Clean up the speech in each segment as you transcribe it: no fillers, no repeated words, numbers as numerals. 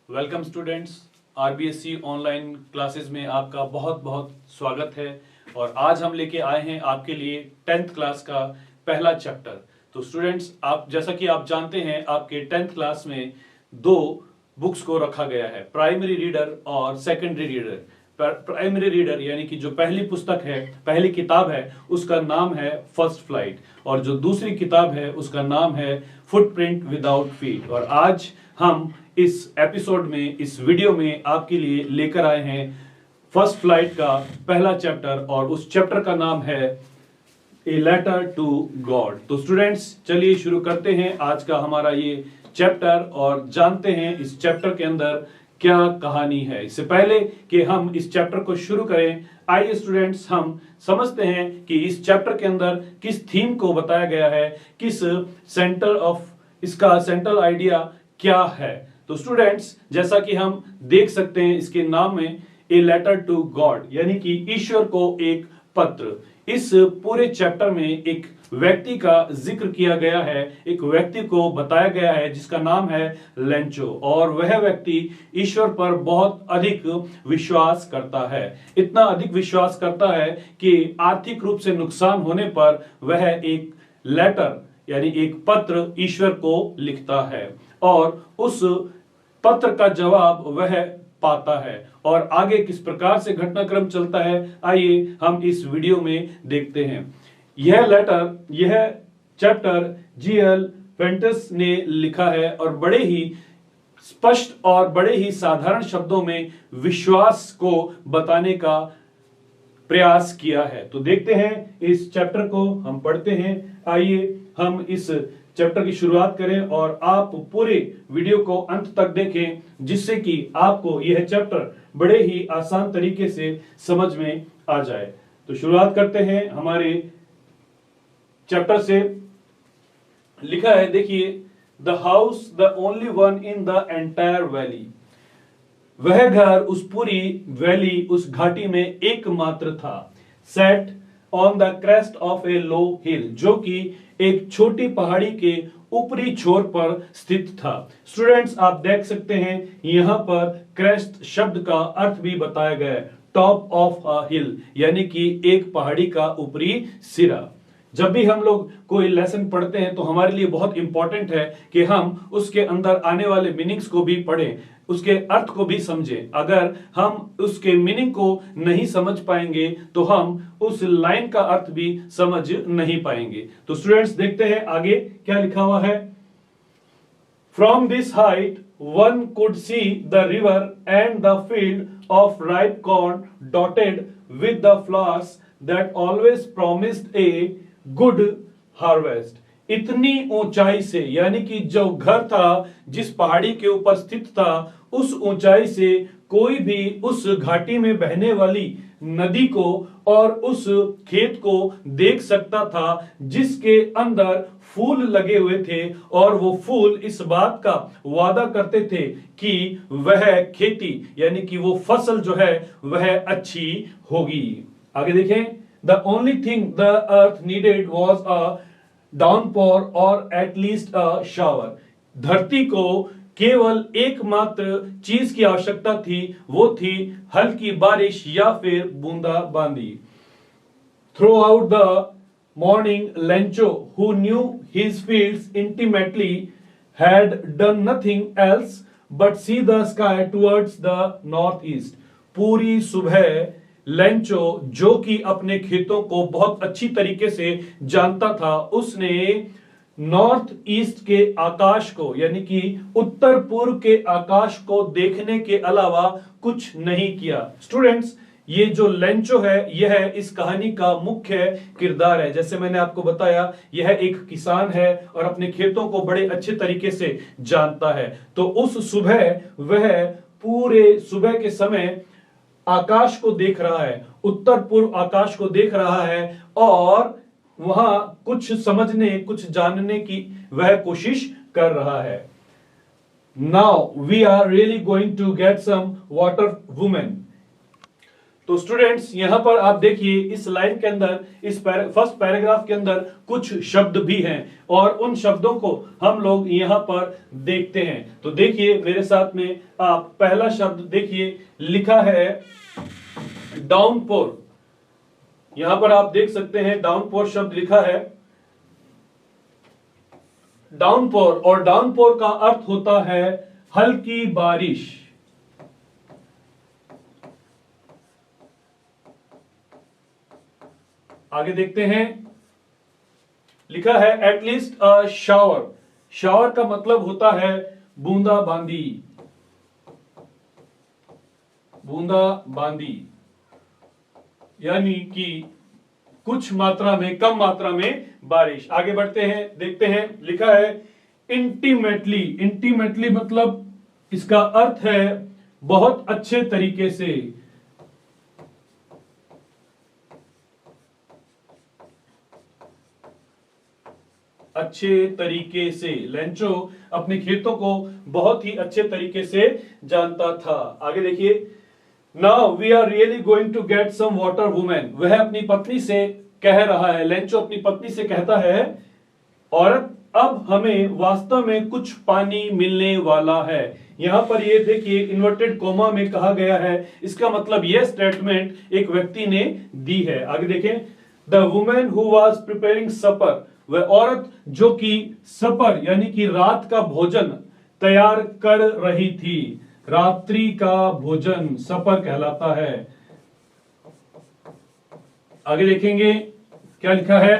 Welcome students. RBSC online classes में आपका बहुत बहुत स्वागत है। और आज हम लेके आए हैं आपके लिए 10th क्लास का पहला चैप्टर। तो स्टूडेंट्स, आप जैसा कि आप जानते हैं, आपके 10th क्लास में दो बुक्स को रखा गया है, प्राइमरी रीडर और सेकेंडरी रीडर। प्राइमरी रीडर यानी कि जो पहली पुस्तक है, पहली किताब है, उसका नाम है फर्स्ट फ्लाइट, और जो दूसरी किताब है उसका नाम है फुटप्रिंट विदाउट फीट। और आज हम इस एपिसोड में, इस वीडियो में आपके लिए लेकर आए हैं फर्स्ट फ्लाइट का पहला चैप्टर, और उस चैप्टर का नाम है ए लेटर टू गॉड। तो स्टूडेंट्स, चलिए शुरू करते हैं आज का हमारा ये चैप्टर और जानते हैं इस चैप्टर के अंदर क्या कहानी है। इससे पहले कि हम इस चैप्टर को शुरू करें, आइए स्टूडेंट्स हम समझते हैं कि इस चैप्टर के अंदर किस थीम को बताया गया है, किस इसका सेंट्रल आइडिया क्या है। तो स्टूडेंट्स, जैसा कि हम देख सकते हैं इसके नाम में ए लेटर टू गॉड, यानी कि ईश्वर को एक पत्र। इस पूरे चैप्टर में एक व्यक्ति का जिक्र किया गया है, एक व्यक्ति को बताया गया है जिसका नाम है लेंचो, और वह व्यक्ति ईश्वर पर बहुत अधिक विश्वास करता है। इतना अधिक विश्वास करता है कि आर्थिक रूप से नुकसान होने पर वह एक लेटर यानी एक पत्र ईश्वर को लिखता है, और उस पत्र का जवाब वह पाता है। और आगे किस प्रकार से घटनाक्रम चलता है, आइए हम इस वीडियो में देखते हैं। यह चैप्टर जीएल वेंटस ने लिखा है और बड़े ही स्पष्ट और बड़े ही साधारण शब्दों में विश्वास को बताने का प्रयास किया है। तो देखते हैं इस चैप्टर को, हम पढ़ते हैं। आइए हम इस चैप्टर की शुरुआत करें और आप पूरे वीडियो को अंत तक देखें, जिससे कि आपको यह चैप्टर बड़े ही आसान तरीके से समझ में आ जाए। तो शुरुआत करते हैं हमारे चैप्टर से। लिखा है, देखिए, the house the only one in the entire valley. वह घर उस पूरी वैली, उस घाटी में एकमात्र था। Set on the crest of a low hill, जो कि एक छोटी पहाड़ी के ऊपरी छोर पर स्थित था। स्टूडेंट्स, आप देख सकते हैं यहां पर क्रेस्ट शब्द का अर्थ भी बताया गया है, टॉप ऑफ अ हिल, यानी कि एक पहाड़ी का ऊपरी सिरा। जब भी हम लोग कोई लेसन पढ़ते हैं तो हमारे लिए बहुत इंपॉर्टेंट है कि हम उसके अंदर आने वाले मीनिंग्स को भी पढ़ें, उसके अर्थ को भी समझें। अगर हम उसके मीनिंग को नहीं समझ पाएंगे तो हम उस लाइन का अर्थ भी समझ नहीं पाएंगे। तो स्टूडेंट्स, देखते हैं आगे क्या लिखा हुआ है। From this height one could see the river and the field of ripe corn dotted with the flowers that always promised a good harvest. इतनी ऊंचाई से, यानी कि जो घर था, जिस पहाड़ी के ऊपर स्थित था, उस ऊंचाई से कोई भी उस घाटी में बहने वाली नदी को और उस खेत को देख सकता था, जिसके अंदर फूल लगे हुए थे, और वो फूल इस बात का वादा करते थे कि वह खेती यानी कि वो फसल जो है वह अच्छी होगी। आगे देखें। The only thing the earth needed was a downpour or at least a shower. धरती को केवल एकमात्र चीज की आवश्यकता थी, वो थी हल्की बारिश या फिर बूंदाबांदी। Throughout the morning, Lencho, who knew his fields intimately, had done nothing else but see the sky towards the northeast. पूरी सुबह लेंचो, जो कि अपने खेतों को बहुत अच्छी तरीके से जानता था, उसने नॉर्थ ईस्ट के आकाश को यानी कि उत्तर पूर्व के आकाश को देखने के अलावा कुछ नहीं किया। स्टूडेंट्स, ये जो लेंचो है, यह इस कहानी का मुख्य किरदार है। जैसे मैंने आपको बताया, यह एक किसान है और अपने खेतों को बड़े अच्छे तरीके से जानता है। तो उस सुबह वह पूरे सुबह के समय आकाश को देख रहा है, उत्तर पूर्व आकाश को देख रहा है, और वहां कुछ समझने, कुछ जानने की वह कोशिश कर रहा है। Now we are really going to get some water women. तो स्टूडेंट्स यहां पर आप देखिए इस लाइन के अंदर, इस फर्स्ट पैराग्राफ के अंदर कुछ शब्द भी हैं और उन शब्दों को हम लोग यहां पर देखते हैं। तो देखिए मेरे साथ में आप पहला शब्द देखिए, लिखा है डाउनपोर। यहां पर आप देख सकते हैं डाउनपोर शब्द लिखा है। डाउनपोर, और डाउनपोर का अर्थ होता है हल्की बारिश। आगे देखते हैं, लिखा है एटलीस्ट अ शावर। शावर का मतलब होता है बूंदाबांदी। बूंदाबांदी यानी कि कुछ मात्रा में, कम मात्रा में बारिश। आगे बढ़ते हैं, देखते हैं, लिखा है इंटीमेटली। इंटीमेटली मतलब इसका अर्थ है बहुत अच्छे तरीके से। अच्छे तरीके से। लेंचो अपने खेतों को बहुत ही अच्छे तरीके से जानता था। आगे देखिए, now we are really going to get some water women. वह अपनी पत्नी से कह रहा है, लेंचो अपनी पत्नी से कहता है, औरत अब हमें वास्तव में कुछ पानी मिलने वाला है। यहां पर ये देखिए इन्वर्टेड कोमा में कहा गया है, इसका मतलब यह स्टेटमेंट एक व्यक्ति ने दी है। आगे देखें, the women who was preparing supper. वह औरत जो कि सपर यानी कि रात का भोजन तैयार कर रही थी। रात्रि का भोजन सपर कहलाता है। आगे देखेंगे क्या लिखा है,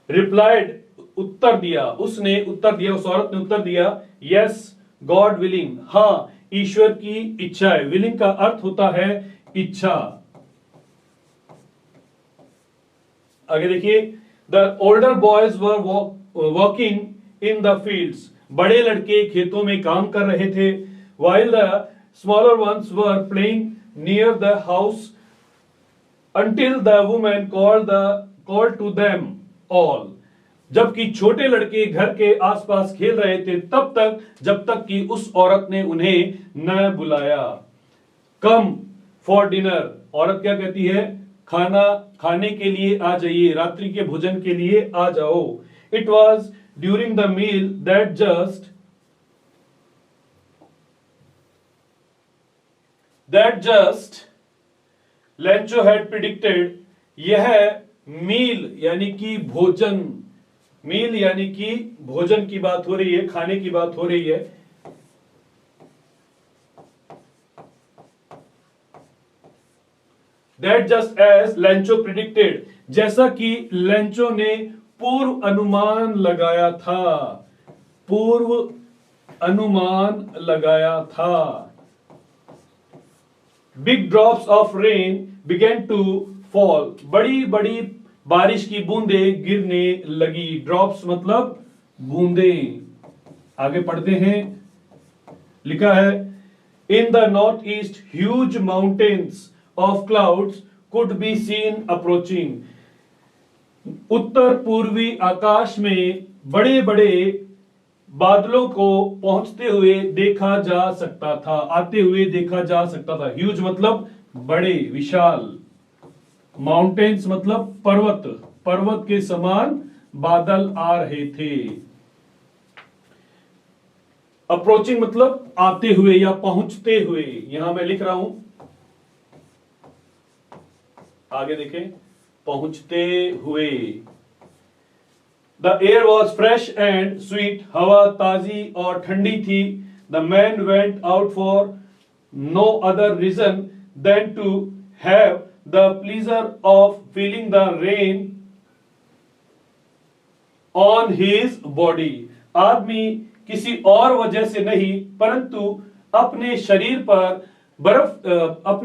रिप्लाइड उत्तर दिया, उसने उत्तर दिया, उस औरत ने उत्तर दिया, यस गॉड विलिंग। हाँ, ईश्वर की इच्छा है। विलिंग का अर्थ होता है इच्छा। आगे देखिए, the older boys were working in the fields. बड़े लड़के खेतों में काम कर रहे थे। while the smaller ones were playing near the house until the woman called to them all। जबकि छोटे लड़के घर के आसपास खेल रहे थे तब तक, जब तक कि उस औरत ने उन्हें न बुलाया। कम फॉर डिनर, औरत क्या कहती है, खाना खाने के लिए आ जाइए, रात्रि के भोजन के लिए आ जाओ। It was during the meal that just Lencho had predicted। यह मील यानी कि भोजन, मील यानी कि भोजन की बात हो रही है, खाने की बात हो रही है। That just as Lencho predicted, जैसा कि लेंचो ने पूर्व अनुमान लगाया था। पूर्व अनुमान लगाया था। Big drops of rain began to fall. बड़ी बड़ी बारिश की बूंदें गिरने लगी। ड्रॉप्स मतलब बूंदें। आगे पढ़ते हैं, लिखा है in the north east huge mountains of clouds could be seen approaching. उत्तर पूर्वी आकाश में बड़े बड़े बादलों को पहुंचते हुए देखा जा सकता था, आते हुए देखा जा सकता था। ह्यूज मतलब बड़े, विशाल। माउंटेन्स मतलब पर्वत, पर्वत के समान बादल आ रहे थे। अप्रोचिंग मतलब आते हुए या पहुंचते हुए। यहां मैं लिख रहा हूं, आगे देखें, पहुंचते हुए। The air was fresh and sweet। हवा ताजी और ठंडी थी। The man went out for no other reason than to have the pleasure of feeling the rain on his body। आदमी किसी और वजह से नहीं परंतु अपने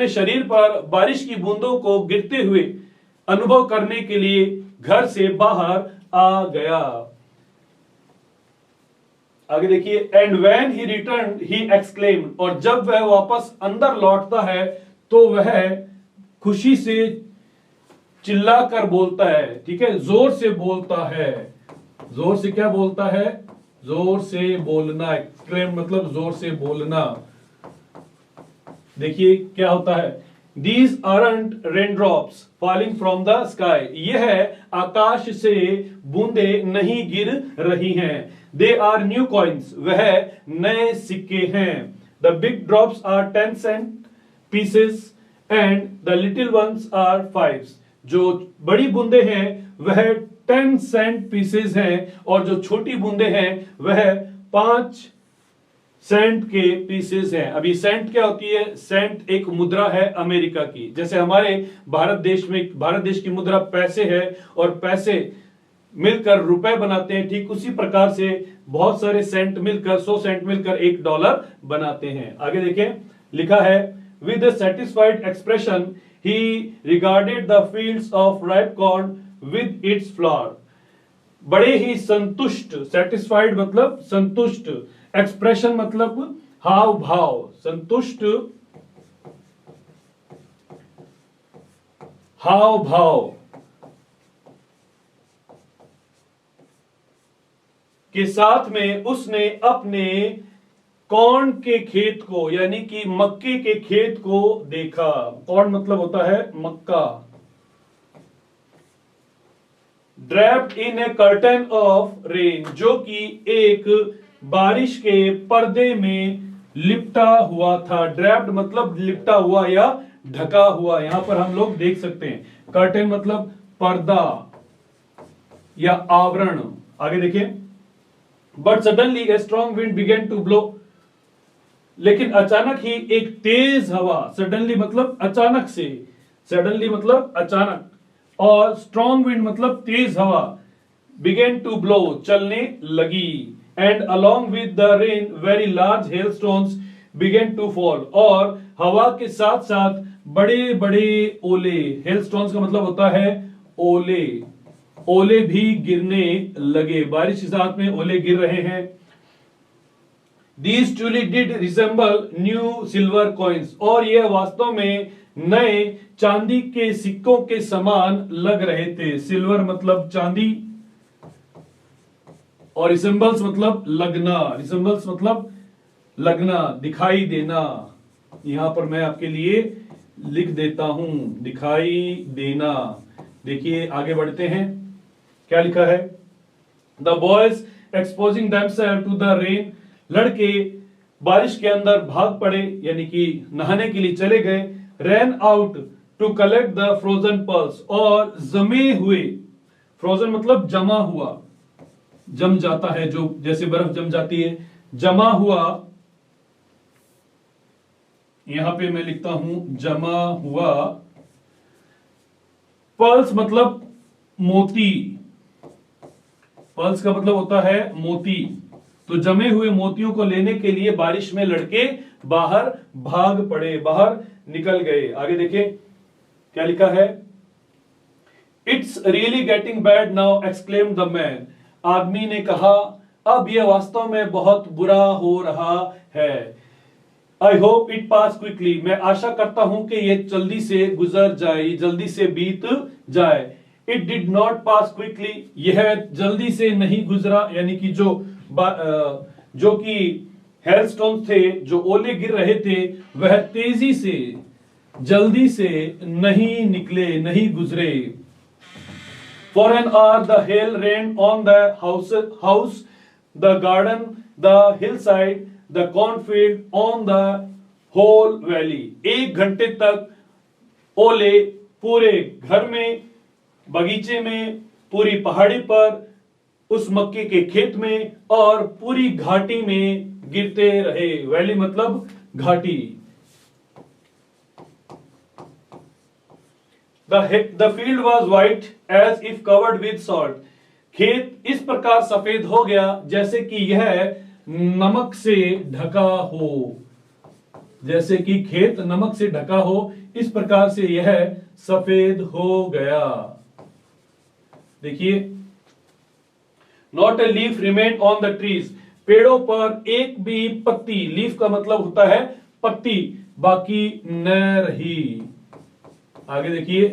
शरीर पर बारिश की बूंदों को गिरते हुए अनुभव करने के लिए घर से बाहर आ गया। आगे देखिए, and when he return he exclaimed. और जब वह वापस अंदर लौटता है तो वह खुशी से चिल्लाकर बोलता है। ठीक है, जोर से बोलता है। जोर से क्या बोलता है, जोर से बोलना। एक्सक्लेम मतलब जोर से बोलना। देखिए क्या होता है, These aren't raindrops falling from the sky. यह आकाश से बूंदे नहीं गिर रही हैं. They are new coins. वह नए सिक्के हैं. The big drops are 10 cent pieces and the little ones are 5s. जो बड़ी बूंदे हैं वह 10 सेंट पीसेस हैं और जो छोटी बूंदे हैं वह 5 सेंट के पीसेस हैं. अभी सेंट क्या होती है? सेंट एक मुद्रा है अमेरिका की. जैसे हमारे भारत देश की मुद्रा पैसे है और पैसे मिलकर रुपए बनाते हैं, ठीक उसी प्रकार से बहुत सारे सेंट मिलकर 100 सेंट मिलकर $1 बनाते हैं. आगे देखें, लिखा है with a satisfied expression he regarded the fields of ripe corn with its flower. बड़े ही संतुष्ट, सेटिस्फाइड मतलब संतुष्ट, एक्सप्रेशन मतलब हाव भाव, संतुष्ट हाव भाव के साथ में उसने अपने कॉर्न के खेत को यानी कि मक्के के खेत को देखा. कॉर्न मतलब होता है मक्का. Draped in a curtain of rain, जो कि एक बारिश के पर्दे में लिपटा हुआ था. ड्रैप्ड मतलब लिपटा हुआ या ढका हुआ. यहां पर हम लोग देख सकते हैं कर्टन मतलब पर्दा या आवरण. आगे देखिए, but suddenly a strong wind began to blow. लेकिन अचानक ही एक तेज हवा, सडनली मतलब अचानक से, सडनली मतलब अचानक, और स्ट्रॉन्ग विंड मतलब तेज हवा, बिगेन टू ब्लो चलने लगी. And along with the rain very large hailstones began to fall. और हवा के साथ साथ बड़े बड़े ओले, हेलस्टोन्स का मतलब होता है ओले, ओले भी गिरने लगे. बारिश के साथ में ओले गिर रहे हैं. These truly did resemble new silver coins. और यह वास्तव में नए चांदी के सिक्कों के समान लग रहे थे. सिल्वर मतलब चांदी और रिसेंबल्स मतलब लगना. रिसेंबल्स मतलब लगना, दिखाई देना. यहां पर मैं आपके लिए लिख देता हूं, दिखाई देना. देखिए आगे बढ़ते हैं, क्या लिखा है? The boys exposing themselves to the rain. लड़के बारिश के अंदर भाग पड़े यानी कि नहाने के लिए चले गए. Ran out to collect the frozen pearls. और जमे हुए, फ्रोजन मतलब जमा हुआ, जम जाता है, जो जैसे बर्फ जम जाती है, जमा हुआ. यहां पे मैं लिखता हूं जमा हुआ. पर्ल्स मतलब मोती, पर्ल्स का मतलब होता है मोती. तो जमे हुए मोतियों को लेने के लिए बारिश में लड़के बाहर भाग पड़े, बाहर निकल गए. आगे देखें क्या लिखा है? It's really getting bad now exclaimed the man. आदमी ने कहा अब यह वास्तव में बहुत बुरा हो रहा है. I hope it pass quickly. मैं आशा करता हूं कि यह जल्दी से गुजर जाए, जल्दी से बीत जाए. It did not pass quickly. यह जल्दी से नहीं गुजरा यानी कि जो कि हेलस्टोन थे, जो ओले गिर रहे थे, वह तेजी से, जल्दी से नहीं निकले, नहीं गुजरे. For an hour the hail rain on the house, the garden, the hill side, the cornfield, on the whole valley. 1 घंटे तक ओले पूरे घर में, बगीचे में, पूरी पहाड़ी पर, उस मक्के के खेत में और पूरी घाटी में गिरते रहे. वैली मतलब घाटी. The field was white as if covered with salt. खेत इस प्रकार सफेद हो गया जैसे कि यह नमक से ढका हो. जैसे कि खेत नमक से ढका हो, इस प्रकार से यह सफेद हो गया. देखिए, not a leaf remain on the trees. पेड़ों पर एक भी पत्ती, लीफ का मतलब होता है पत्ती, बाकी न रही. आगे देखिए,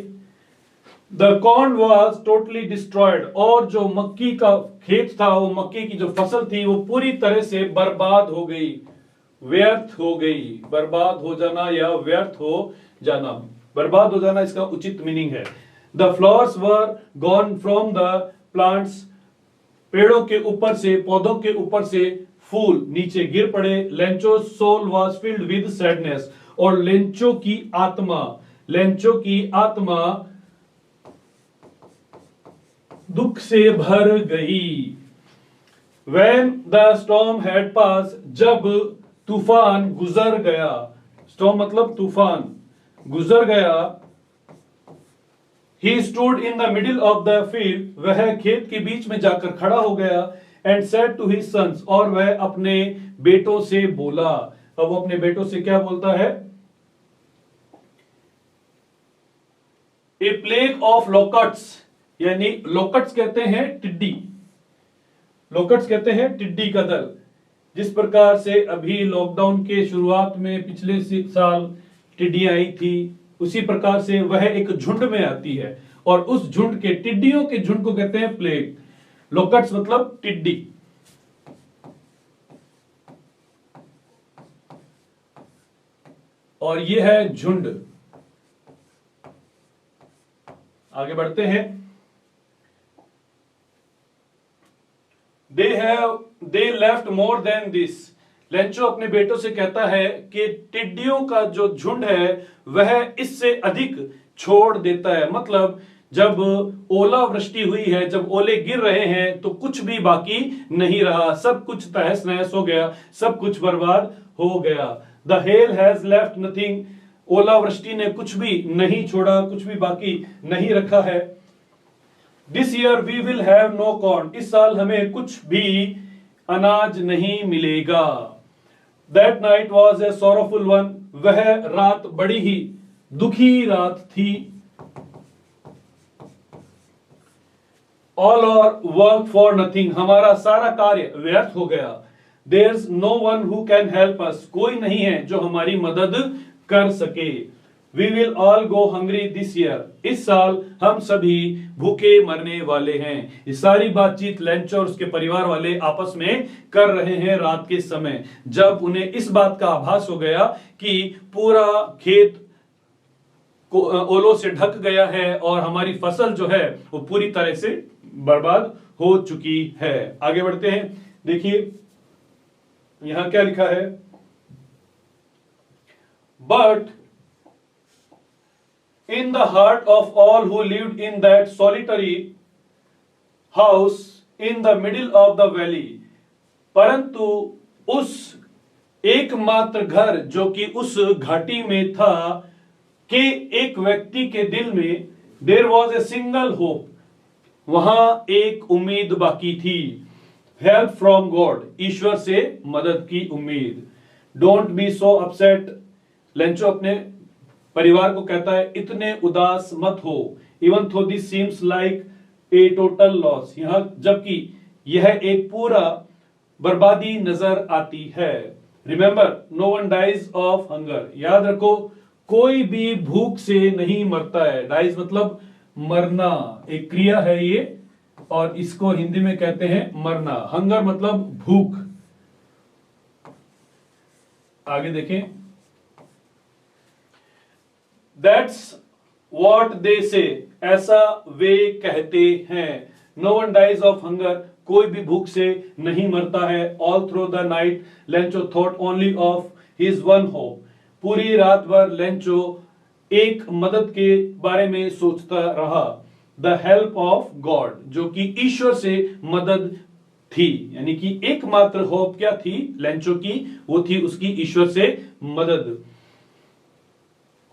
the corn was totally destroyed. और जो मक्की का खेत था, वो मक्के की जो फसल थी वो पूरी तरह से बर्बाद हो गई. व्यर्थ हो गई, बर्बाद हो जाना या व्यर्थ हो जाना। बर्बाद हो जाना इसका उचित मीनिंग है। The flowers were gone from the plants, पेड़ों के ऊपर से, पौधों के ऊपर से फूल नीचे गिर पड़े। Lencho soul was filled with sadness, और लेंचो की आत्मा दुख से भर गई। When the storm had passed, जब तूफान गुजर गया, स्टॉर्म मतलब तूफान, गुजर गया। He stood in the middle of the field, वह खेत के बीच में जाकर खड़ा हो गया। And said to his sons, और वह अपने बेटों से बोला। अब वो अपने बेटों से क्या बोलता है? A plague of locusts, यानी लोकट्स कहते हैं टिड्डी, लोकट्स कहते हैं टिड्डी का दल। जिस प्रकार से अभी लॉकडाउन के शुरुआत में पिछले साल टिड्डी आई थी, उसी प्रकार से वह एक झुंड में आती है, और उस झुंड के, टिड्डियों के झुंड को कहते हैं प्लेग। लोकट्स मतलब टिड्डी। और यह है झुंड। आगे बढ़ते हैं। They left more than this. Lencho अपने बेटों से कहता है कि टिड्डियों का जो झुंड है वह इससे अधिक छोड़ देता है। मतलब जब ओलावृष्टि हुई है, जब ओले गिर रहे हैं, तो कुछ भी बाकी नहीं रहा, सब कुछ तहस नहस हो गया, सब कुछ बर्बाद हो गया। The hail has left nothing. ओलावृष्टि ने कुछ भी नहीं छोड़ा, कुछ भी बाकी नहीं रखा है। This year we will have no corn. इस साल हमें कुछ भी अनाज नहीं मिलेगा। That night was a sorrowful one. वह रात बड़ी ही दुखी रात थी। All our work for nothing. हमारा सारा कार्य व्यर्थ हो गया। There's no one who can help us. कोई नहीं है जो हमारी मदद कर सके। We will all go hungry this year. इस साल हम सभी भूखे मरने वाले हैं। ये सारी बातचीत लेंचो और उसके परिवार वाले आपस में कर रहे हैं रात के समय, जब उन्हें इस बात का आभास हो गया कि पूरा खेत ओलों से ढक गया है और हमारी फसल जो है वो पूरी तरह से बर्बाद हो चुकी है। आगे बढ़ते हैं। देखिए यहां क्या लिखा है। But in the heart of all who lived in that solitary house in the middle of the valley, परंतु उस एकमात्र घर जो कि उस घाटी में था के एक व्यक्ति के दिल में there was a single hope, वहां एक उम्मीद बाकी थी। हेल्प फ्रॉम गॉड, ईश्वर से मदद की उम्मीद। Don't be so upset, Lencho अपने परिवार को कहता है इतने उदास मत हो। Even though this seems like a total loss, यहां जबकि यह एक पूरा बर्बादी नजर आती है। Remember no one dies of hunger, याद रखो कोई भी भूख से नहीं मरता है। डाइज मतलब मरना, एक क्रिया है ये, और इसको हिंदी में कहते हैं मरना। हंगर मतलब भूख। आगे देखें। That's what they say, ऐसा वे कहते हैं। No one dies of hunger, कोई भी भूख से नहीं मरता है। All through the night, Lencho thought only of his one hope. पूरी रात भर लेंचो एक मदद के बारे में सोचता रहा। The help of God, जो कि ईश्वर से मदद थी, यानी कि एकमात्र होप क्या थी लेंचो की, वो थी उसकी ईश्वर से मदद।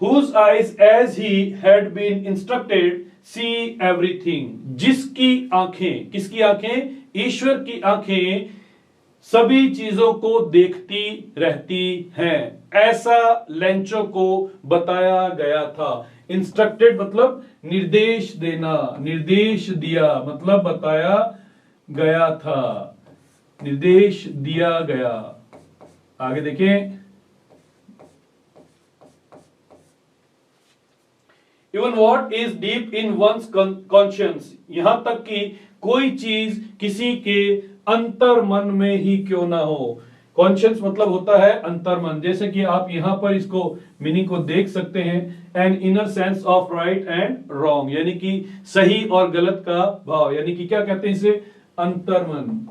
Whose eyes as he had been instructed see everything, जिसकी आंखें, किसकी आंखें? ईश्वर की आंखें सभी चीजों को देखती रहती हैं, ऐसा लेंचो को बताया गया था। इंस्ट्रक्टेड मतलब निर्देश देना, निर्देश दिया मतलब बताया गया था, निर्देश दिया गया। आगे देखें। Even what is deep in one's conscience, यहां तक कि कोई चीज किसी के अंतर मन में ही क्यों ना हो। कॉन्शियस मतलब होता है अंतर्मन, जैसे कि आप यहां पर इसको मीनिंग को देख सकते हैं, an inner sense of right and wrong, यानी कि सही और गलत का भाव, यानी कि क्या कहते हैं इसे, अंतर्मन।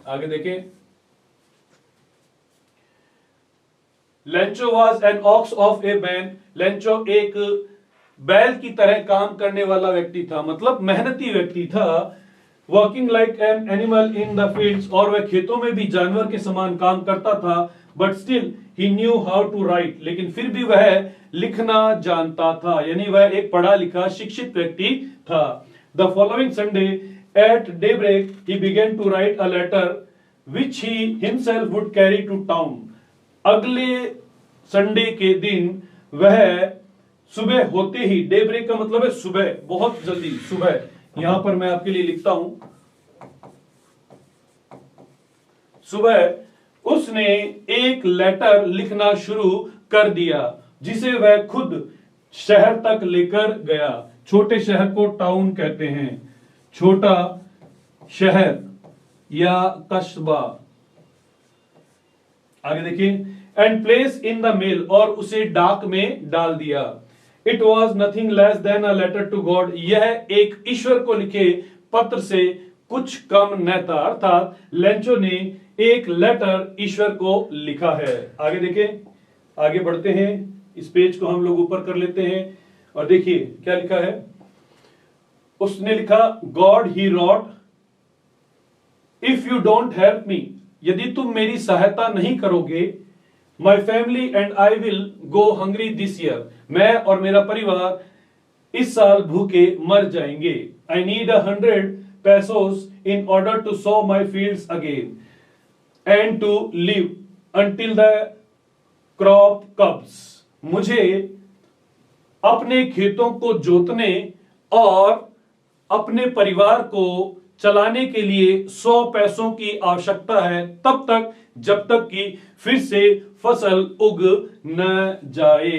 आगे देखें, Lencho was an ox of a man, Lencho एक बैल की तरह काम करने वाला व्यक्ति था, मतलब मेहनती व्यक्ति था। Working like an animal in the fields, और वह खेतों में भी जानवर के समान काम करता था। But still he knew how to write, लेकिन फिर भी वह लिखना जानता था, यानी वह एक पढ़ा लिखा शिक्षित व्यक्ति था। The following Sunday at daybreak he began to write a letter which he himself would carry to town. अगले संडे के दिन वह सुबह होते ही, डे ब्रेक का मतलब है सुबह, बहुत जल्दी सुबह, यहां पर मैं आपके लिए लिखता हूं, सुबह उसने एक लेटर लिखना शुरू कर दिया जिसे वह खुद शहर तक लेकर गया। छोटे शहर को टाउन कहते हैं, छोटा शहर या कस्बा। आगे देखिए, and place in the mail, और उसे डाक में डाल दिया। It was nothing less than a letter to God, यह एक ईश्वर को लिखे पत्र से कुछ कम न था, अर्थात लेंचो ने एक लेटर ईश्वर को लिखा है। आगे देखें, आगे बढ़ते हैं, इस पेज को हम लोग ऊपर कर लेते हैं और देखिए क्या लिखा है। उसने लिखा, God he wrote, if you don't help me, यदि तुम मेरी सहायता नहीं करोगे, my family and I will go hungry this year, मैं और मेरा परिवार इस साल भूखे मर जाएंगे। I need 100 pesos in order to sow my fields again and to live until the crop comes, मुझे अपने खेतों को जोतने और अपने परिवार को चलाने के लिए 100 पैसों की आवश्यकता है, तब तक जब तक कि फिर से फसल उग न जाए।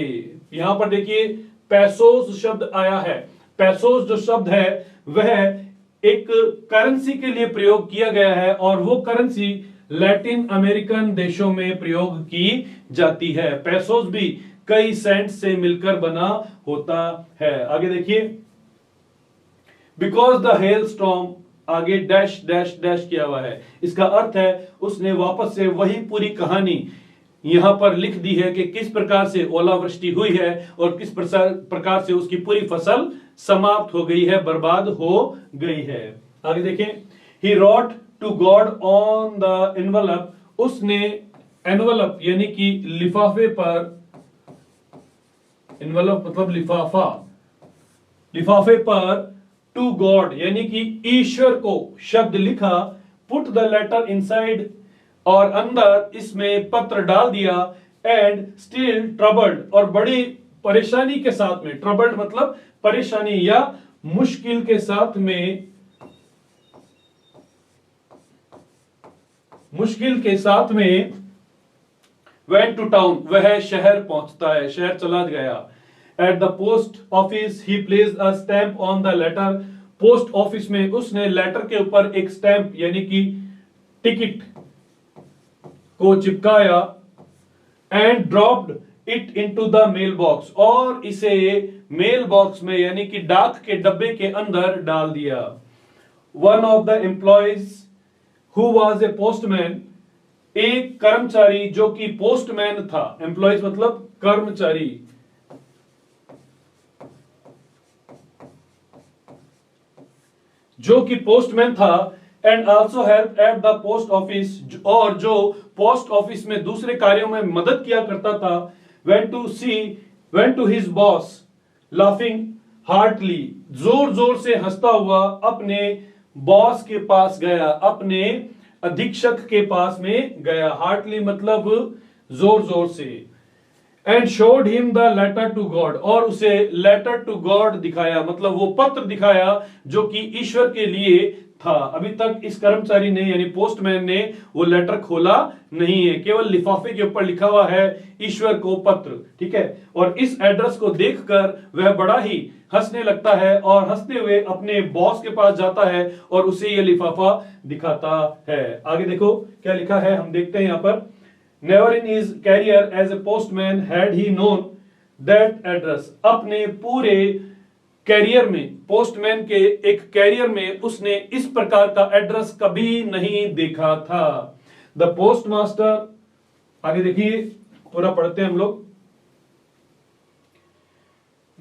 यहां पर देखिए पैसोस शब्द आया है। पैसोस जो शब्द है वह एक करेंसी के लिए प्रयोग किया गया है और वो करेंसी लैटिन अमेरिकन देशों में प्रयोग की जाती है। पैसोस भी कई सेंट से मिलकर बना होता है। आगे देखिए, बिकॉज द हेल स्टॉर्म, आगे डैश डैश डैश किया हुआ है, इसका अर्थ है उसने वापस से वही पूरी कहानी यहां पर लिख दी है कि किस प्रकार से ओलावृष्टि हुई है और किस प्रकार से उसकी पूरी फसल समाप्त हो गई है, बर्बाद हो गई है। आगे देखें, he wrote to God on the envelope, उसने एनवलप यानी कि लिफाफे पर, एनवलप मतलब लिफाफा, लिफाफे पर टू गॉड यानी कि ईश्वर को शब्द लिखा, पुट द लेटर इनसाइड, और अंदर इसमें पत्र डाल दिया, एंड स्टिल ट्रबल्ड, और बड़ी परेशानी के साथ में, ट्रबल्ड मतलब परेशानी या मुश्किल के साथ में, मुश्किल के साथ में वेंट टू टाउन, वह शहर पहुंचता है, शहर चला गया। At the post office he placed a stamp on the letter, post office में उसने लेटर के ऊपर एक स्टैंप यानी कि टिकट को चिपकाया, and dropped it into the mail box, और इसे मेल बॉक्स में यानी कि डाक के डब्बे के अंदर डाल दिया। One of the employees who was a postman, एक कर्मचारी जो कि पोस्टमैन था, एम्प्लॉइज मतलब कर्मचारी, जो कि पोस्टमैन था, and also help at the post office, और जो पोस्ट ऑफिस में दूसरे कार्यों में मदद किया करता था, went to his boss laughing heartily, जोर जोर से हंसता हुआ अपने बॉस के पास गया, अपने अधीक्षक के पास में गया, हार्टली मतलब जोर जोर से, and showed him the letter to God, और उसे लेटर टू गॉड दिखाया, मतलब वो पत्र दिखाया जो कि ईश्वर के लिए था। अभी तक इस कर्मचारी ने यानी पोस्टमैन ने वो लेटर खोला नहीं है, केवल लिफाफे के ऊपर लिखा हुआ है ईश्वर को पत्र, ठीक है। और इस एड्रेस को देखकर वह बड़ा ही हंसने लगता है और हंसते हुए अपने बॉस के पास जाता है और उसे ये लिफाफा दिखाता है। आगे देखो क्या लिखा है, हम देखते हैं यहां पर। Never in his career as a postman had he known that address. अपने पूरे कैरियर में, पोस्टमैन के एक कैरियर में उसने इस प्रकार का एड्रेस कभी नहीं देखा था। द पोस्टमास्टर, आगे देखिए पूरा पढ़ते हैं हम लोग।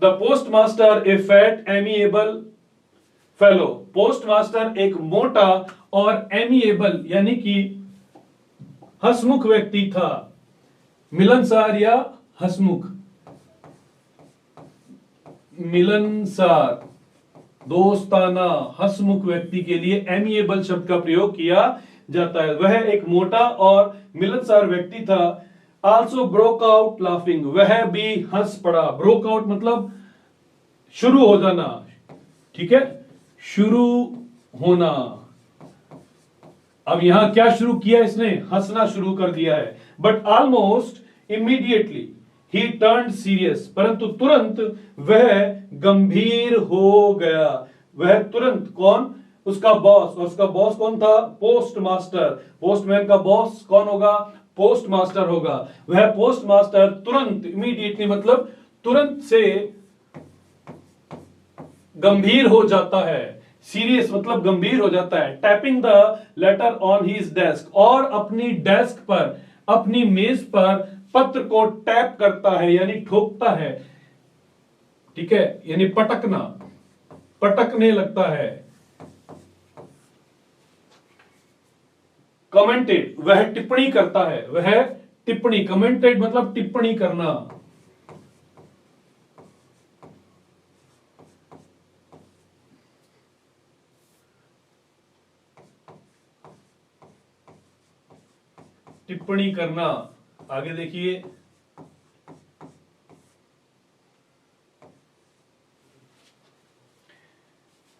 The postmaster A fat amiable fellow. Postmaster एक मोटा और एमिएबल यानी कि हंसमुख व्यक्ति था। मिलनसार या हंसमुख, मिलनसार, दोस्ताना, हंसमुख व्यक्ति के लिए एमिएबल शब्द का प्रयोग किया जाता है। वह एक मोटा और मिलनसार व्यक्ति था। आल्सो ब्रोक आउट लाफिंग, वह भी हंस पड़ा। ब्रोक आउट मतलब शुरू हो जाना, ठीक है, शुरू होना। अब यहां क्या शुरू किया इसने, हंसना शुरू कर दिया है। But almost immediately he turned serious, परंतु तुरंत वह गंभीर हो गया। वह तुरंत, कौन, उसका बॉस, और उसका बॉस कौन था, पोस्टमास्टर। पोस्टमैन का बॉस कौन होगा, पोस्टमास्टर होगा। वह पोस्टमास्टर तुरंत, इमीडिएटली मतलब तुरंत से गंभीर हो जाता है। सीरियस मतलब गंभीर हो जाता है। Tapping the later on his desk, और अपनी डेस्क पर, अपनी मेज पर पत्र को टैप करता है यानी ठोकता है, ठीक है, यानी पटकना, पटकने लगता है। कमेंटेड, वह टिप्पणी करता है, वह टिप्पणी, कमेंटेड मतलब टिप्पणी करना। टिप्पणी करना। आगे देखिए,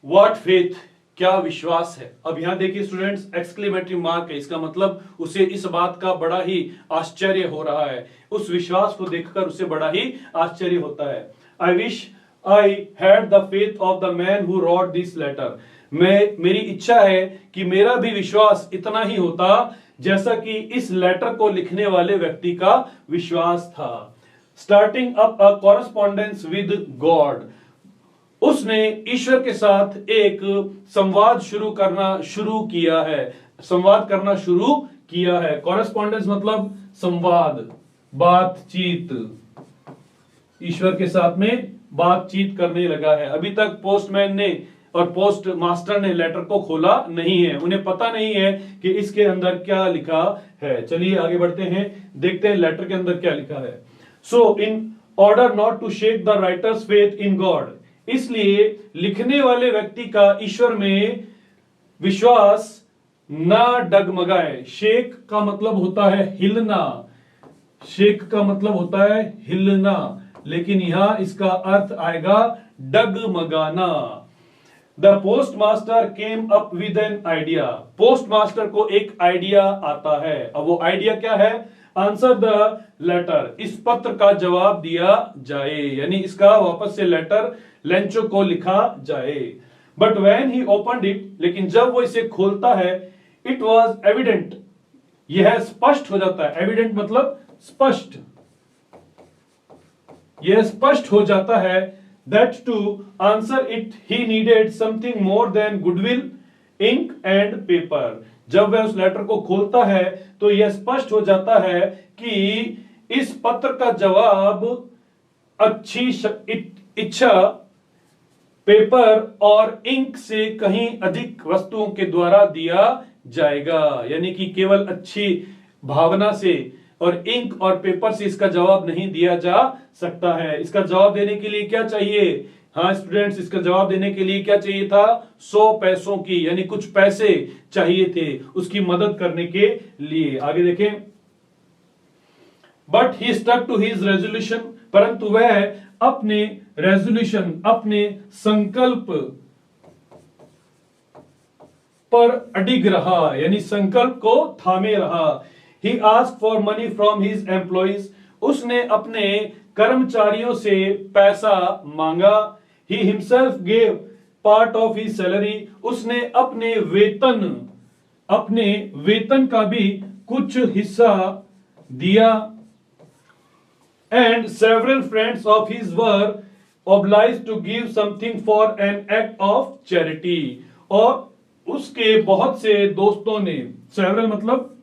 व्हाट फेथ, क्या विश्वास है। अब यहां देखिए स्टूडेंट्स, एक्सक्लेमेटरी मार्क है, इसका मतलब उसे इस बात का बड़ा ही आश्चर्य हो रहा है। उस विश्वास को देखकर उसे बड़ा ही आश्चर्य होता है। I wish I had the faith of the man who wrote this letter. मेरी इच्छा है कि मेरा भी विश्वास इतना ही होता जैसा कि इस लेटर को लिखने वाले व्यक्ति का विश्वास था। Starting up a correspondence with God, उसने ईश्वर के साथ एक संवाद शुरू किया है, संवाद करना शुरू किया है। कॉरेस्पॉन्डेंस मतलब संवाद, बातचीत, ईश्वर के साथ में बातचीत करने लगा है। अभी तक पोस्टमैन ने और पोस्ट मास्टर ने लेटर को खोला नहीं है, उन्हें पता नहीं है कि इसके अंदर क्या लिखा है। चलिए आगे बढ़ते हैं, देखते हैं लेटर के अंदर क्या लिखा है। So in order not to shake the writer's faith in God, इसलिए लिखने वाले व्यक्ति का ईश्वर में विश्वास ना डगमगाए। शेक का मतलब होता है हिलना, शेक का मतलब होता है हिलना, लेकिन यहां इसका अर्थ आएगा डगमगाना। The postmaster came up with an idea, postmaster को एक आइडिया आता है। अब वो आइडिया क्या है, आंसर द लेटर, इस पत्र का जवाब दिया जाए, यानी इसका वापस से लेटर लेंचो को लिखा जाए। But when he opened it, लेकिन जब वो इसे खोलता है, इट वॉज एविडेंट, यह स्पष्ट हो जाता है। एविडेंट मतलब स्पष्ट, यह स्पष्ट हो जाता है that to answer it he needed something more than goodwill, ink and paper। जब वह उस लेटर को खोलता है तो यह स्पष्ट हो जाता है कि इस पत्र का जवाब अच्छी इच्छा, पेपर और इंक से कहीं अधिक वस्तुओं के द्वारा दिया जाएगा, यानी कि केवल अच्छी भावना से और इंक और पेपर से इसका जवाब नहीं दिया जा सकता है। इसका जवाब देने के लिए क्या चाहिए, हाँ स्टूडेंट्स, इसका जवाब देने के लिए क्या चाहिए था, 100 पैसों की, यानी कुछ पैसे चाहिए थे उसकी मदद करने के लिए। आगे देखें, but he stuck to his resolution, परंतु वह अपने रेजोल्यूशन, अपने संकल्प पर अडिग रहा, यानी संकल्प को थामे रहा। He asked for money from his employees, उसने अपने कर्मचारियों से पैसा मांगा। He himself gave part of his salary, उसने अपने वेतन का भी कुछ हिस्सा दिया। And several friends of his were obliged to give something for an act of charity, और उसके बहुत से दोस्तों ने, सेवरल मतलब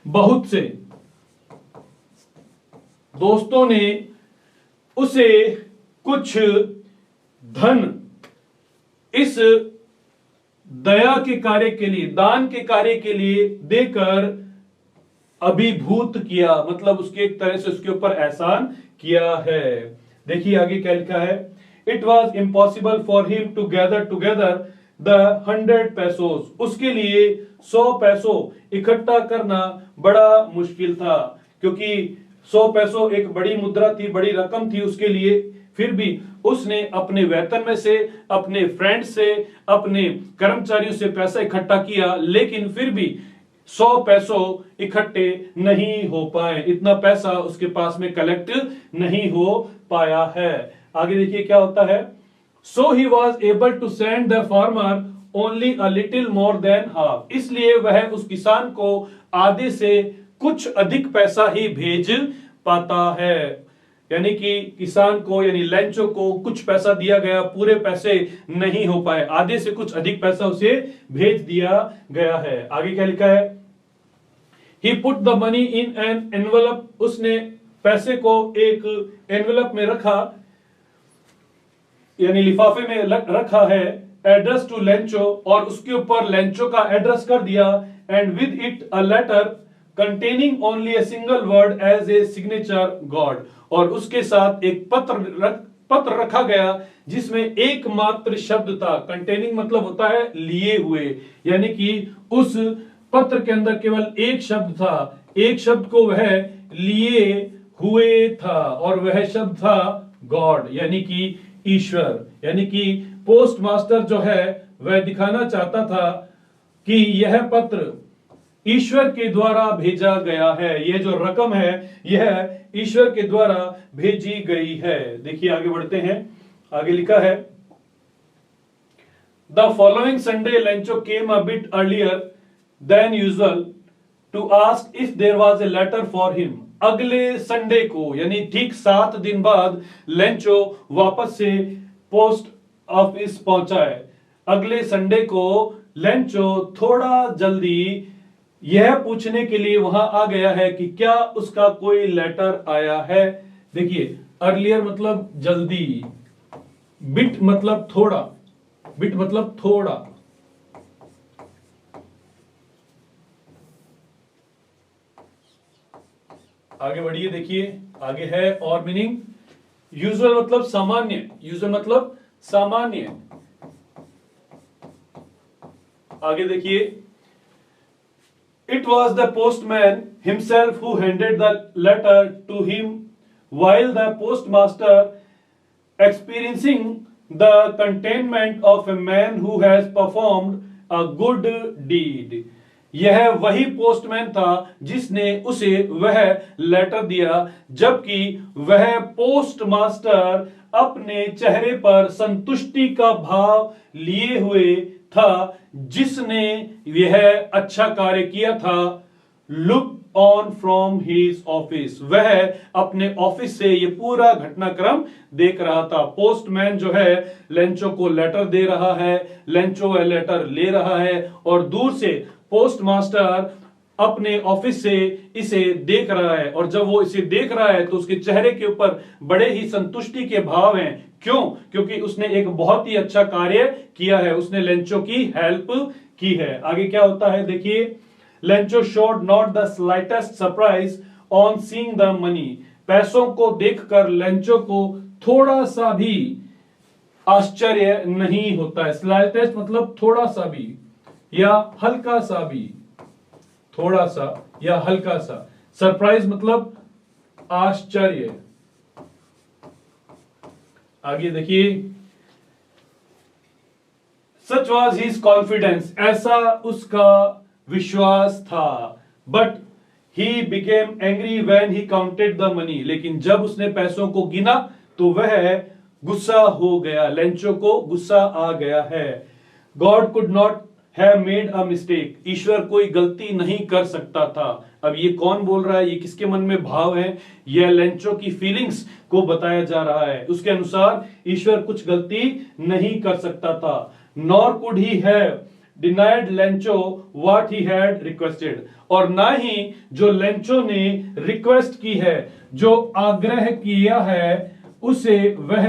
बहुत से दोस्तों ने उसे कुछ धन इस दया के कार्य के लिए, दान के कार्य के लिए देकर अभिभूत किया, मतलब उसके एक तरह से उसके ऊपर एहसान किया है। देखिए आगे क्या लिखा है। It was impossible for him to gather together the 100 pesos, उसके लिए 100 पैसों इकट्ठा करना बड़ा मुश्किल था, क्योंकि 100 पैसों एक बड़ी मुद्रा थी, बड़ी रकम थी उसके लिए। फिर भी उसने अपने वेतन में से, अपने फ्रेंड से, अपने कर्मचारियों से पैसा इकट्ठा किया, लेकिन फिर भी 100 पैसों इकट्ठे नहीं हो पाए, इतना पैसा उसके पास में कलेक्ट नहीं हो पाया है। आगे देखिए क्या होता है। So he was able to send the farmer only a little more than half, इसलिए वह उस किसान को आधे से कुछ अधिक पैसा ही भेज पाता है। यानी कि किसान को, यानी लेंचो को कुछ पैसा दिया गया, पूरे पैसे नहीं हो पाए, आधे से कुछ अधिक पैसा उसे भेज दिया गया है। आगे क्या लिखा है। He put the money in an envelope, उसने पैसे को एक एनवेलप में रखा, यानी लिफाफे में रखा है। एड्रेस टू लेंचो, और उसके ऊपर लेंचो का एड्रेस कर दिया। And with it a letter containing only a single word as a signature God, और उसके साथ एक पत्र रखा गया जिसमें एकमात्र शब्द था। कंटेनिंग मतलब होता है लिए हुए, यानी कि उस पत्र के अंदर केवल एक शब्द था, एक शब्द को वह लिए हुए था, और वह शब्द था गॉड, यानी कि ईश्वर। यानी कि पोस्ट मास्टर जो है वह दिखाना चाहता था कि यह पत्र ईश्वर के द्वारा भेजा गया है, यह जो रकम है यह ईश्वर के द्वारा भेजी गई है। देखिए आगे बढ़ते हैं। आगे लिखा है। The following Sunday Lencho came a bit earlier than usual to ask if there was a letter for him. अगले संडे को, यानी ठीक 7 दिन बाद लेंचो वापस से पोस्ट ऑफिस पहुंचा है। अगले संडे को लेंचो थोड़ा जल्दी यह पूछने के लिए वहां आ गया है कि क्या उसका कोई लेटर आया है। देखिए अर्लियर मतलब जल्दी, बिट मतलब थोड़ा, बिट मतलब थोड़ा। आगे बढ़िए, देखिए आगे है और मीनिंग। यूजुअल मतलब सामान्य, यूजुअल मतलब सामान्य। आगे देखिए। It was the postman himself who handed the letter to him while the postmaster experiencing the contentment of a man who has performed a good deed। यह वही पोस्टमैन था जिसने उसे वह लेटर दिया, जबकि वह पोस्टमास्टर अपने चेहरे पर संतुष्टि का भाव लिए हुए था, जिसने यह अच्छा कार्य किया था। Look on from his office, वह अपने ऑफिस से ये पूरा घटनाक्रम देख रहा था। पोस्टमैन जो है लेंचो को लेटर दे रहा है, लेंचो वह लेटर ले रहा है, और दूर से पोस्टमास्टर अपने ऑफिस से इसे देख रहा है। और जब वो इसे देख रहा है तो उसके चेहरे के ऊपर बड़े ही संतुष्टि के भाव हैं। क्यों? क्योंकि उसने एक बहुत ही अच्छा कार्य किया है, उसने लेंचो की हेल्प की है। आगे क्या होता है देखिए। Lencho showed not the slightest surprise on seeing the money. पैसों को देखकर लेंचो को थोड़ा सा भी आश्चर्य नहीं होता है। स्लाइटेस्ट मतलब थोड़ा सा भी या हल्का सा भी, थोड़ा सा या हल्का सा। सरप्राइज मतलब आश्चर्य। आगे देखिए। सच वॉज हिज कॉन्फिडेंस, ऐसा उसका विश्वास था। But he became angry when he counted the money, लेकिन जब उसने पैसों को गिना तो वह गुस्सा हो गया, लेंचो को गुस्सा आ गया है। God could not have made a mistake, ईश्वर कोई गलती नहीं कर सकता था। अब ये कौन बोल रहा है, ये किसके मन में भाव है, यह लेंचो की फीलिंग्स को बताया जा रहा है। उसके अनुसार ईश्वर कुछ गलती नहीं कर सकता था। Nor could he have denied Lencho what he had requested, और ना ही जो लेंचो ने रिक्वेस्ट की है, जो आग्रह किया है, उसे वह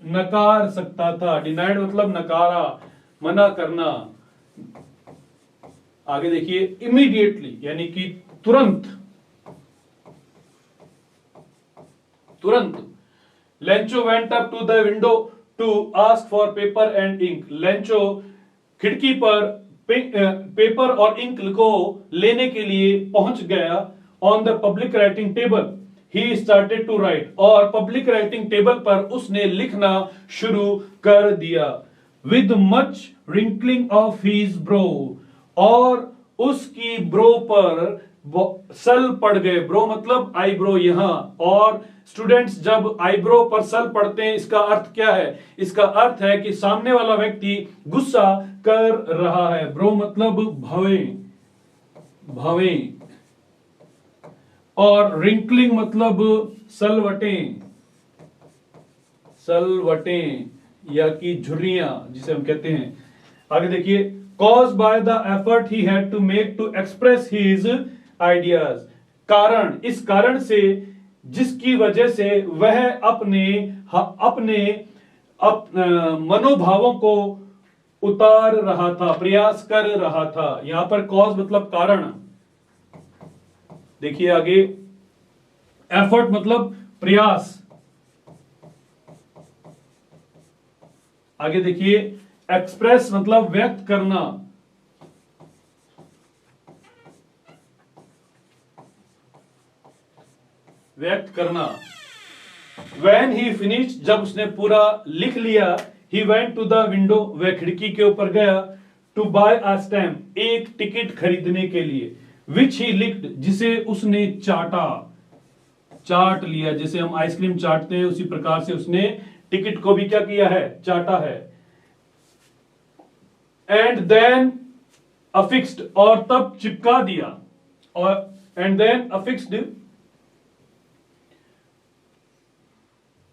नकार सकता था। डिनाइड मतलब नकारा, मना करना। आगे देखिए, इमीडिएटली यानी कि तुरंत, तुरंत Lencho went up to the window to ask for paper and ink, Lencho खिड़की पर पेपर और इंक को लेने के लिए पहुंच गया। On the public writing table he started to write, और पब्लिक राइटिंग टेबल पर उसने लिखना शुरू कर दिया। With much wrinkling of his brow, और उसकी ब्रो पर सल पड़ गए। ब्रो मतलब आईब्रो यहां, और स्टूडेंट्स जब आईब्रो पर सल पड़ते हैं इसका अर्थ क्या है, इसका अर्थ है कि सामने वाला व्यक्ति गुस्सा कर रहा है। ब्रो मतलब भवे, भवे, और रिंकलिंग मतलब सलवटें, सलवटें या कि झुर्रियां जिसे हम कहते हैं। आगे देखिए, cause by the effort he had to make to express his ideas, कारण, इस कारण से जिसकी वजह से वह अपने मनोभावों को उतार रहा था, प्रयास कर रहा था। यहां पर कॉज मतलब कारण। देखिए आगे, एफर्ट मतलब प्रयास। आगे देखिए, एक्सप्रेस मतलब व्यक्त करना। व्यक्त करना। When he finished, जब उसने पूरा लिख लिया, he went to the window, वह खिड़की के ऊपर गया, to buy a stamp, एक टिकट खरीदने के लिए, which he licked, जिसे उसने चाटा, चाट लिया। जैसे हम आइसक्रीम चाटते हैं उसी प्रकार से उसने टिकट को भी क्या किया है, चाटा है। एंड देन अफिक्स्ड, और तब चिपका दिया, और एंड देन अफिक्स्ड,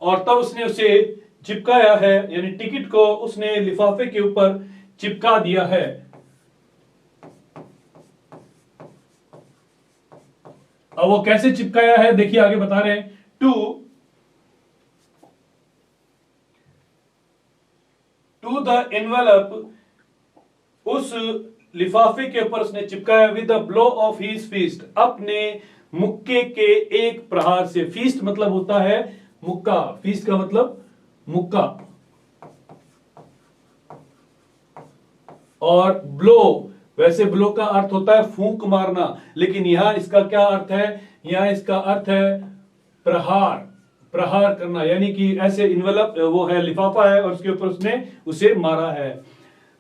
और तब उसने उसे चिपकाया है, यानी टिकट को उसने लिफाफे के ऊपर चिपका दिया है। अब वो कैसे चिपकाया है देखिए, आगे बता रहे हैं। टू द एनवेलप, उस लिफाफे के ऊपर उसने चिपकाया। With the blow of his feast, अपने मुक्के के एक प्रहार से। फीस्ट मतलब होता है मुक्का, फीस्ट का मतलब मुक्का, और ब्लो, वैसे ब्लो का अर्थ होता है फूंक मारना, लेकिन यहां इसका क्या अर्थ है, यहां इसका अर्थ है प्रहार, प्रहार करना, यानी कि ऐसे इन्वेलप, वो है लिफाफा है और उसके ऊपर उसने उसे मारा है।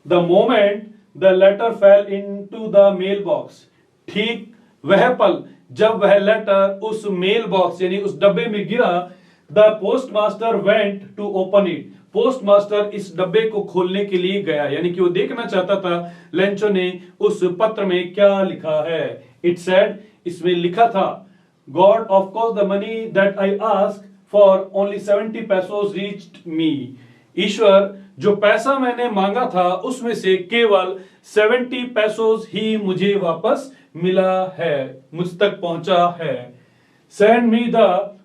The moment the letter fell into the mail box, ठीक वह पल जब वह लेटर उस मेल बॉक्स यानी उस डब्बे में गिरा। The post master went to open it, post master इस डब्बे को खोलने के लिए गया, यानी कि वो देखना चाहता था लेंचो ने उस पत्र में क्या लिखा है। इट सेड, इसमें लिखा था, God of course the money that I ask for only 70 pesos reached me, ईश्वर जो पैसा मैंने मांगा था उसमें से केवल 70 pesos ही मुझे वापस मिला है, मुझ तक पहुंचा है। सेंड मी द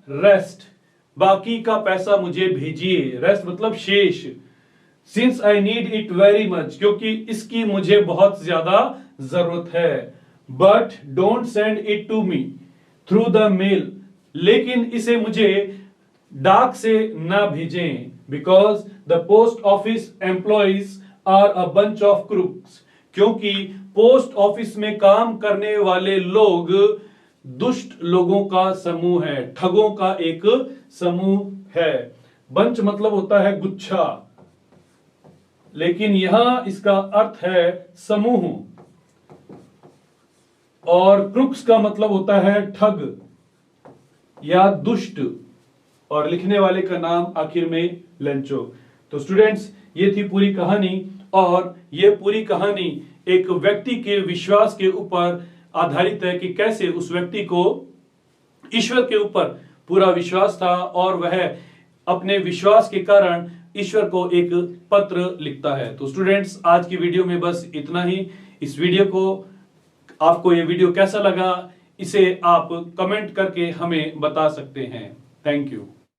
रेस्ट, बाकी का पैसा मुझे भेजिए। रेस्ट मतलब शेष। Since I need it very much, क्योंकि इसकी मुझे बहुत ज्यादा जरूरत है। But don't send it to me through the mail, लेकिन इसे मुझे डाक से ना भेजें। Because the post office employees are a bunch of crooks, क्योंकि पोस्ट ऑफिस में काम करने वाले लोग दुष्ट लोगों का समूह है, ठगों का एक समूह है। बंच मतलब होता है गुच्छा, लेकिन यहां इसका अर्थ है समूह, और क्रुक्स का मतलब होता है ठग या दुष्ट, और लिखने वाले का नाम आखिर में लेंचो। तो स्टूडेंट्स, ये थी पूरी कहानी, और ये पूरी कहानी एक व्यक्ति के विश्वास के ऊपर आधारित है कि कैसे उस व्यक्ति को ईश्वर के ऊपर पूरा विश्वास था और वह अपने विश्वास के कारण ईश्वर को एक पत्र लिखता है। तो स्टूडेंट्स, आज की वीडियो में बस इतना ही। इस वीडियो को आपको ये वीडियो कैसा लगा, इसे आप कमेंट करके हमें बता सकते हैं। Thank you.